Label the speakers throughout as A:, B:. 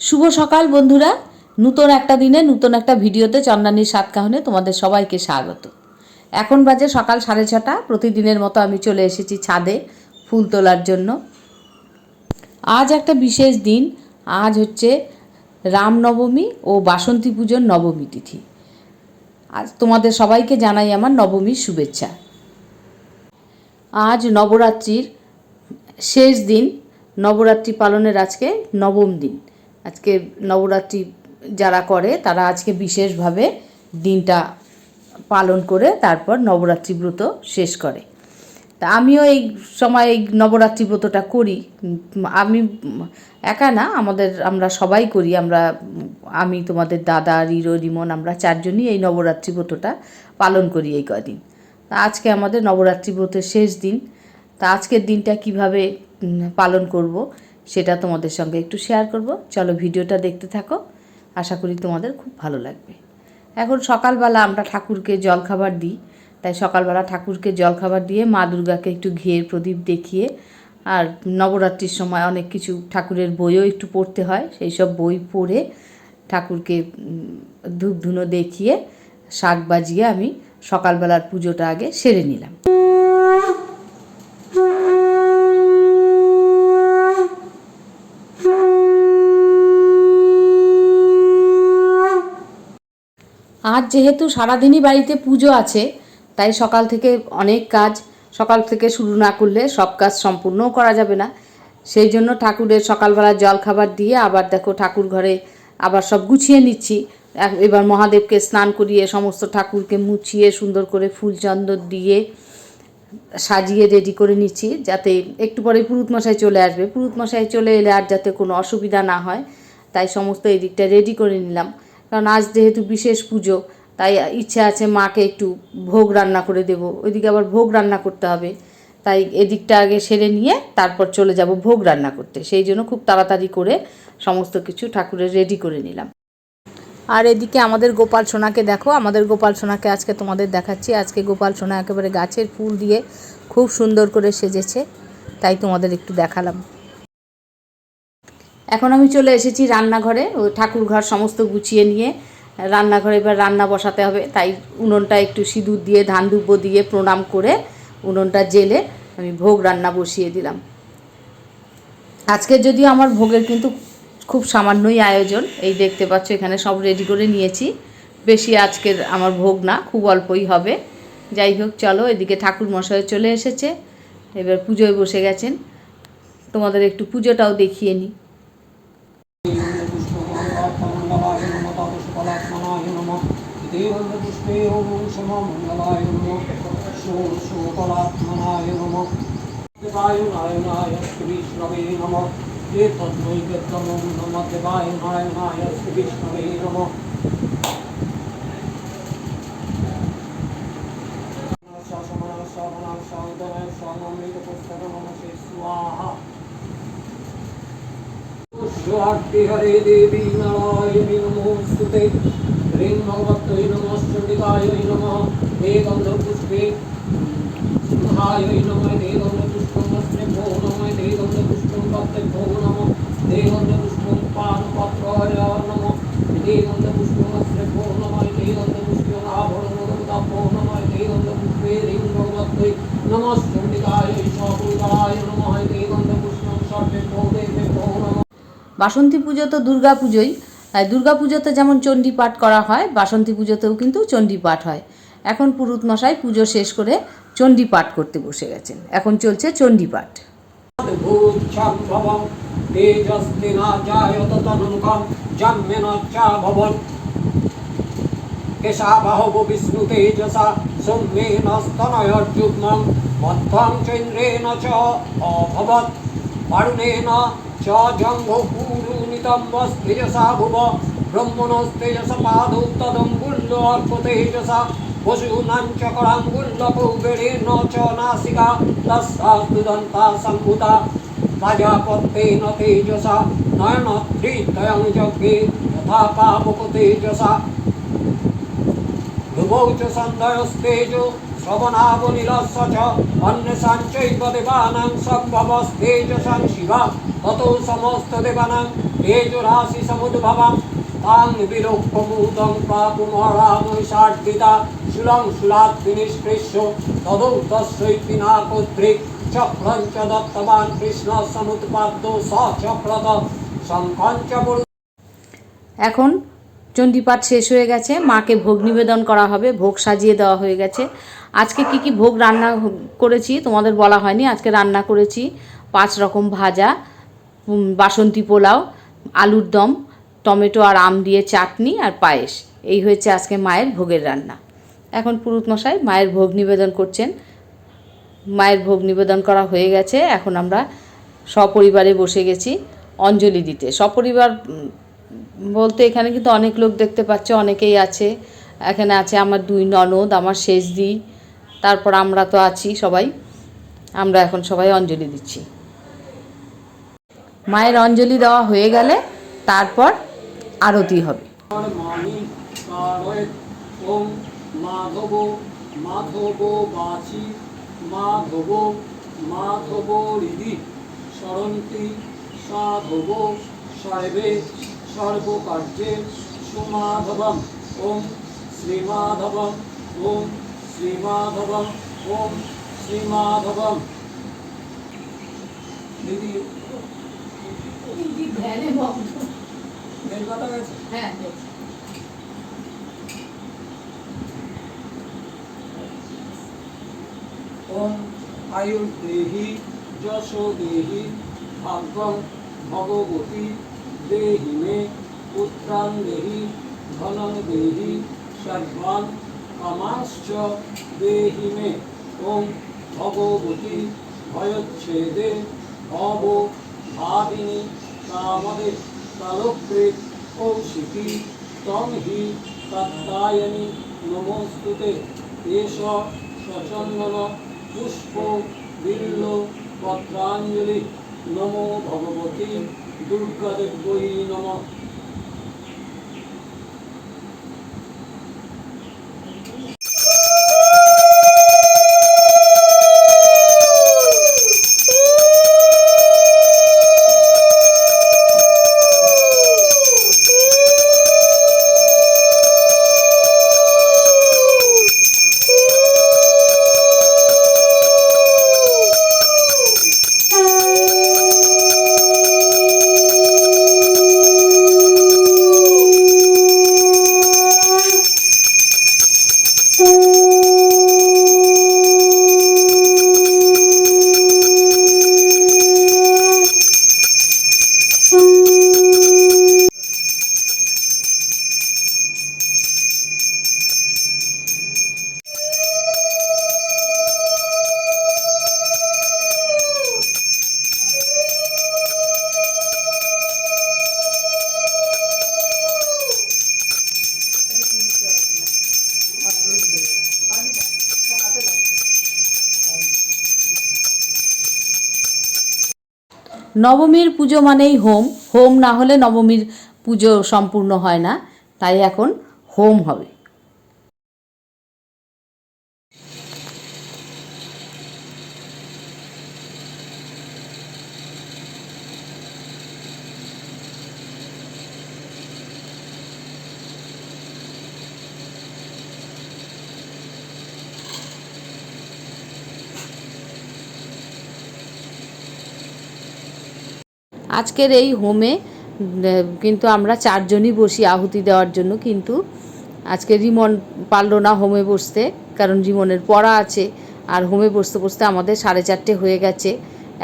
A: শুভ সকাল বন্ধুরা, নতুন একটা দিনে নতুন একটা ভিডিওতে চন্দ্রানীর সাতকাহনে তোমাদের সবাইকে স্বাগত। এখন বাজে সকাল 6:30। প্রতিদিনের মতো আমি চলে এসেছি ছাদে ফুল তোলার জন্য। আজ একটা বিশেষ দিন। আজ হচ্ছে রামনবমী ও বাসন্তী পুজোর নবমী তিথি। আজ তোমাদের সবাইকে জানাই আমার নবমীর শুভেচ্ছা। আজ নবরাত্রির শেষ দিন, নবরাত্রি পালনের আজকে নবম দিন। আজকে নবরাত্রি যারা করে তারা আজকে বিশেষভাবে দিনটা পালন করে তারপর নবরাত্রি ব্রত শেষ করে। তা আমিও এই সময় এই নবরাত্রি ব্রতটা করি। আমি একা না, আমরা সবাই করি। আমি, তোমাদের দাদা, রিরো, রিমন, আমরা চারজনই এই নবরাত্রি ব্রতটা পালন করি এই কদিন। তা আজকে আমাদের নবরাত্রি ব্রতের শেষ দিন। তা আজকের দিনটা কিভাবে পালন করব সেটা তোমাদের সঙ্গে একটু শেয়ার করব। চলো ভিডিওটা দেখতে থাকো, আশা করি তোমাদের খুব ভালো লাগবে। এখন সকালবেলা আমরা ঠাকুরকে জলখাবার দিই, তাই সকালবেলা ঠাকুরকে জলখাবার দিয়ে মা দুর্গাকে একটু ঘিয়ের প্রদীপ দেখিয়ে, আর নবরাত্রির সময় অনেক কিছু ঠাকুরের বইও একটু পড়তে হয়, সেই সব বই পড়ে ঠাকুরকে ধূপ ধুনো দেখিয়ে শাক বাজিয়ে আমি সকালবেলার পুজোটা আগে সেরে নিলাম। আজ যেহেতু সারাদিনই বাড়িতে পুজো আছে, তাই সকাল থেকে অনেক কাজ। সকাল থেকে শুরু না করলে সব কাজ সম্পূর্ণও করা যাবে না। সেই জন্য ঠাকুরের সকালবেলা জলখাবার দিয়ে আবার দেখো ঠাকুর ঘরে আবার সব গুছিয়ে নিচ্ছি। এবার মহাদেবকে স্নান করিয়ে সমস্ত ঠাকুরকে মুছিয়ে সুন্দর করে ফুল চন্দন দিয়ে সাজিয়ে রেডি করে নিচ্ছি, যাতে একটু পরে পুরুতমশাই চলে আসবে। পুরুতমশাই চলে এলে আর যাতে কোনো অসুবিধা না হয়, তাই সমস্ত এই দিকটা রেডি করে নিলাম। কারণ আজ যেহেতু বিশেষ পুজো, তাই ইচ্ছে আছে মাকে একটু ভোগ রান্না করে দেব। ওইদিকে আবার ভোগ রান্না করতে হবে, তাই এদিকটা আগে সেরে নিয়ে তারপর চলে যাব ভোগ রান্না করতে। সেই জন্য খুব তাড়াতাড়ি করে সমস্ত কিছু ঠাকুরের রেডি করে নিলাম। আর এদিকে আমাদের গোপাল সোনাকে দেখো, আমাদের গোপাল সোনাকে আজকে তোমাদের দেখাচ্ছি। আজকে গোপাল সোনা একেবারে গাছের ফুল দিয়ে খুব সুন্দর করে সেজেছে, তাই তোমাদের একটু দেখালাম। এখন আমি চলে এসেছি রান্নাঘরে। ও ঠাকুর ঘর সমস্ত গুছিয়ে নিয়ে রান্নাঘরে এবার রান্না বসাতে হবে, তাই উনুনটা একটু সিঁদুর দিয়ে ধান ধূপ দিয়ে প্রণাম করে উনুনটা জেলে আমি ভোগ রান্না বসিয়ে দিলাম। আজকের যদিও আমার ভোগের কিন্তু খুব সামান্যই আয়োজন, এই দেখতে পাচ্ছ এখানে সব রেডি করে নিয়েছি। বেশি আজকের আমার ভোগ না, খুব অল্পই হবে। যাই হোক, চলো এদিকে ঠাকুর মশাই চলে এসেছে, এবার পুজোয় বসে গেছেন। তোমাদের একটু পুজোটাও দেখিয়ে নিই।
B: हरे देवी नारायणी नमोस्तुते ह्रीं भगवत्यै नमः चण्डिकायै नमः हे गन्धपुष्पे सिंहायै नमः हे गन्धपुष्पं वस्त्रेभ्यो नमः हे गन्धपुष्पं पत्रेभ्यो नमः हे गन्धपुष्पं पानपत्राय नमः हे गन्धपुष्पं वस्त्रेभ्यो नमः हे गन्धपुष्पं आभरणोदकताभ्यो नमः हे गन्धपुष्पे ह्रीं भगवत्यै नमः चण्डिकायै शाकुन्तलाय नमः हे गन्धपुष्पं सर्वेभ्यो देवेभ्यो नमः।
A: বাসন্তী পুজো তো দুর্গা পুজোই, তাই দুর্গা পুজোতে যেমন চণ্ডী পাঠ করা হয়, বাসন্তী পুজোতেও কিন্তু চণ্ডী পাঠ হয়। এখন পুরুত মশাই পুজো শেষ করে চণ্ডী পাঠ করতে বসে গেছেন, এখন চলছে চণ্ডী পাঠ।
B: বিষ্ণু তেজসা সৌম্যেন স্তনয়র্যুগ্মং মধ্যং চন্দ্রেণ চ অভবৎ বারুণেন চ জঙ্ঘপুরুনিতম তেজসা ভুব ব্রহ্মণস্তেজসা পাদৌ তদঙ্গুল্যর্কতেজসা পশূনাং চ করাঙ্গুল্যকৌবেরেণ চ নাসিকা তস্যাস্তু দন্তা সম্ভুতা প্রজাপত্যেন তেজসা নয়নত্রিতয়ং যজ্ঞে যথা পাবক তেজসা ধ্রুবৌ চ সন্ধ্যয়স্তেজো শ্রবণাবনীলস্য চ अन्यसाञ्चैव देवानां सम्भवस्तेजसां शिवा ततो समस्त देवानां तेजराशि समुद्भवं तां विलोक्यमूतं प्रापुमरामहिषार्दिता शूलं शूलात् विनिष्कृष्य तदौ तस्यैति नाकोद्रिक् चक्रं च दत्तवान् कृष्णः समुत्पाद्यो स चक्रत शङ्खं च
A: এখন চণ্ডীপাঠ শেষ হয়ে গেছে, মাকে ভোগ নিবেদন করা হবে, ভোগ সাজিয়ে দেওয়া হয়ে গেছে। আজকে কি কি ভোগ রান্না করেছি তোমাদের বলা হয়নি। আজকে রান্না করেছি 5 রকম ভাজা, বাসন্তী পোলাও, আলুর দম, টমেটো আর আম দিয়ে চাটনি আর পায়েস। এই হয়েছে আজকে মায়ের ভোগের রান্না। এখন পুরোহিত মশাই মায়ের ভোগ নিবেদন করছেন। মায়ের ভোগ নিবেদন করা হয়ে গেছে। এখন আমরা সপরিবারে বসে গেছি অঞ্জলি দিতে। সপরিবার বলতে এখানে কিন্তু অনেক লোক দেখতে পাচ্ছ, অনেকেই আছে। এখানে আছে আমার 2 ননদ, আমার শেষদি, তারপর আমরা তো আছি সবাই। আমরা এখন সবাই অঞ্জলি দিচ্ছি। মায়ের অঞ্জলি দেওয়া হয়ে গেলে তারপর আরতি হবে।
B: ওম মাধব মাধব বাচি মাধব মাধব হৃদি সরন্তি সাধব সর্বে সর্বকার্যে সুমাধবম ওম শ্রীমাধবম ওম শ্রীমাধবম ওম শ্রীমাধবম। দিদি কথা গেছে। হ্যাঁ ওম আয়ুর দেহি যশো দেহি ভাগ্যং ভগবতী দেহি মে পুত্রাং দেহি ধনং দেহি সর্বান কামাশ্চ দেহি মে। ওম ভগবতী ভয়চ্ছেদে ভব ভাবিনী কামদে কালকৃত কৌশিকী তং হি তত্তায়নি নমস্তুতে। এষ সচন্দন পুষ্প বিল্ল পত্রাঞ্জলি নমো ভগবতী দুর্গাদেব্যৈ নমঃ। নবমীর পুজো মানেই হোম। হোম না হলে নবমীর পুজো সম্পূর্ণ হয় না, তাই এখন হোম হবে। আজকের এই হোমে কিন্তু আমরা 4 জনই বসি আহুতি দেওয়ার জন্য, কিন্তু আজকে রিমন পারলো না হোমে বসতে, কারণ রিমনের পড়া আছে। আর হোমে বসতে বসতে আমাদের 4:30 হয়ে গেছে,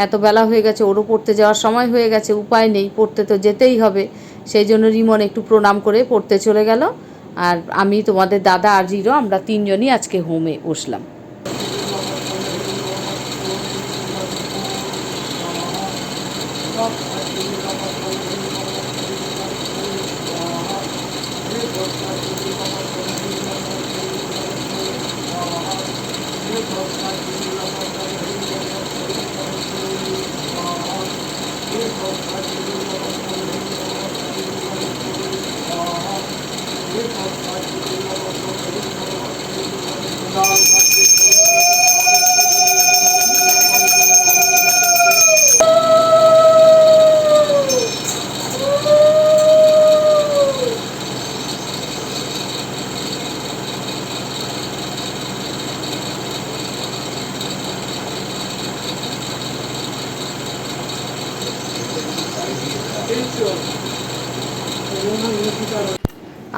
B: এত বেলা হয়ে গেছে, ওরও পড়তে যাওয়ার সময় হয়ে গেছে, উপায় নেই, পড়তে তো যেতেই হবে। সেই জন্য রিমন একটু প্রণাম করে পড়তে চলে গেল, আর আমি, তোমাদের দাদা আর জিরো, আমরা 3 জনই আজকে হোমে বসলাম।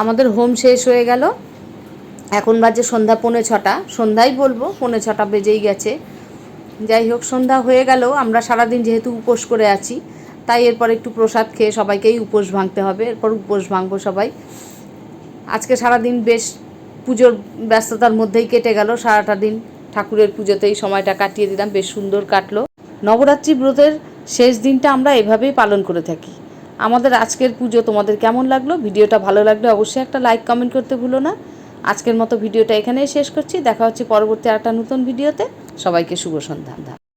A: আমাদের হোম শেষ হয়ে গেল। এখন বাজে সন্ধ্যা 5:45, সন্ধ্যাই বলবো, 5:45 বেজেই গেছে। যাই হোক, সন্ধ্যা হয়ে গেল। আমরা সারাদিন যেহেতু উপোস করে আছি, তাই এরপর একটু প্রসাদ খেয়ে সবাইকেই উপোস ভাঙতে হবে। এরপর উপোস ভাঙবো সবাই। আজকে সারাদিন বেশ পুজোর ব্যস্ততার মধ্যেই কেটে গেল। সারাটা দিন ঠাকুরের পুজোতেই সময়টা কাটিয়ে দিলাম, বেশ সুন্দর কাটলো। নবরাত্রি ব্রতের শেষ দিনটা আমরা এভাবেই পালন করে থাকি। আমাদের আজকের পুজো তোমাদের কেমন লাগলো? ভিডিওটা ভালো লাগলে অবশ্যই একটা লাইক কমেন্ট করতে ভুলো না। আজকের মতো ভিডিওটা এখানেই শেষ করছি। দেখা হচ্ছে পরবর্তী আরেকটা নতুন ভিডিওতে। সবাইকে শুভ সন্ধ্যা।